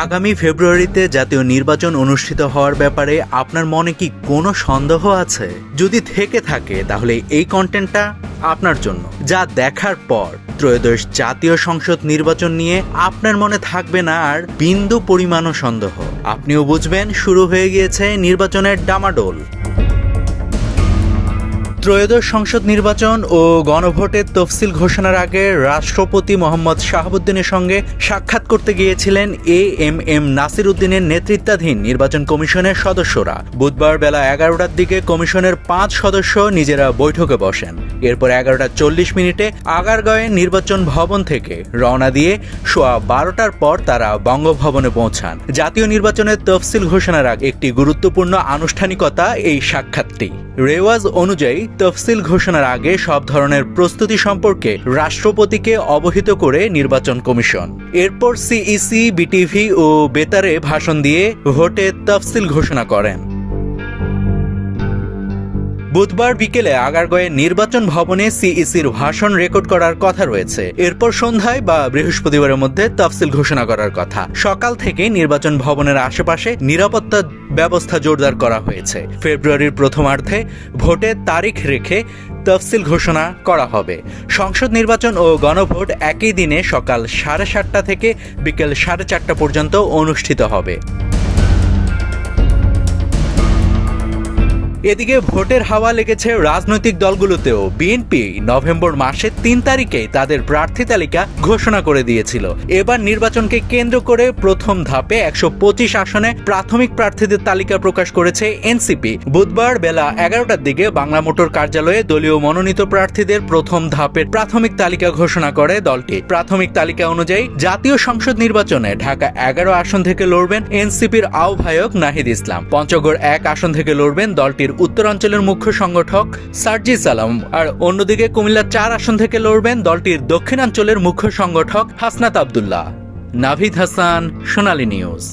আগামী ফেব্রুয়ারিতে জাতীয় নির্বাচন অনুষ্ঠিত হওয়ার ব্যাপারে আপনার মনে কি কোনো সন্দেহ আছে? যদি থেকে থাকে তাহলে এই কন্টেন্টটা আপনার জন্য। যা দেখার পর ত্রয়োদশ জাতীয় সংসদ নির্বাচন নিয়ে আপনার মনে থাকবে না আর বিন্দু পরিমাণও সন্দেহ। আপনিও বুঝবেন শুরু হয়ে গিয়েছে নির্বাচনের ডামাডোল। ত্রয়োদশ সংসদ নির্বাচন ও গণভোটের তফসিল ঘোষণার আগে রাষ্ট্রপতি মোহাম্মদ শাহাবুদ্দিনের সঙ্গে সাক্ষাৎ করতে গিয়েছিলেন এএমএম নাসির উদ্দিনের নেতৃত্বাধীন নির্বাচন কমিশনের সদস্যরা। বুধবার বেলা 11টার দিকে কমিশনের 5 সদস্য নিজেরা বৈঠকে বসেন। এরপর 11:40 আগারগাঁওয়ে নির্বাচন ভবন থেকে রওনা দিয়ে সোয়া 12টার পর তারা বঙ্গভবনে পৌঁছান। জাতীয় নির্বাচনের তফসিল ঘোষণার আগে একটি গুরুত্বপূর্ণ আনুষ্ঠানিকতা এই সাক্ষাৎটি। রেওয়াজ অনুযায়ী তফসিল ঘোষণার আগে সব ধরনের প্রস্তুতি সম্পর্কে রাষ্ট্রপতিকে অবহিত করে নির্বাচন কমিশন। এরপর সিইসি, বিটিভি ও বেতারে ভাষণ দিয়ে ভোটের তফসিল ঘোষণা করেন। বুধবার বিকেলে আগারগাঁওয়ে নির্বাচন ভবনে সিইসির ভাষণ রেকর্ড করার কথা রয়েছে। এরপর সন্ধ্যায় বা বৃহস্পতিবারের মধ্যে তফসিল ঘোষণা করার কথা। সকাল থেকে নির্বাচন ভবনের আশেপাশে নিরাপত্তা ব্যবস্থা জোরদার করা হয়েছে। ফেব্রুয়ারির প্রথমার্ধে ভোটের তারিখ রেখে তফসিল ঘোষণা করা হবে। সংসদ নির্বাচন ও গণভোট একই দিনে সকাল 7:30 থেকে বিকেল 4:30 পর্যন্ত অনুষ্ঠিত হবে। এদিকে ভোটের হাওয়া লেগেছে রাজনৈতিক দলগুলোতেও। বিএনপি নভেম্বর মাসের 3 তারিখেই তাদের প্রার্থী তালিকা ঘোষণা করে দিয়েছিল। এবার নির্বাচনকে কেন্দ্র করে প্রথম ধাপে 125 আসনে প্রাথমিক প্রার্থীদের তালিকা প্রকাশ করেছে এনসিপি। বুধবার বেলা 11টার দিকে বাংলা মোটর কার্যালয়ে দলীয় মনোনীত প্রার্থীদের প্রথম ধাপের প্রাথমিক তালিকা ঘোষণা করে দলটি। প্রাথমিক তালিকা অনুযায়ী জাতীয় সংসদ নির্বাচনে ঢাকা 11 আসন থেকে লড়বেন এনসিপির আহ্বায়ক নাহিদ ইসলাম। পঞ্চগড় 1 আসন থেকে লড়বেন দলটির উত্তরাঞ্চলের মুখ্য সংগঠক সার্জিস আলম। আর অন্যদিকে কুমিল্লা 4 আসন থেকে লড়বেন দলটির দক্ষিণাঞ্চলের মুখ্য সংগঠক হাসনাত আব্দুল্লাহ। নাভিদ হাসান, সোনালী নিউজ।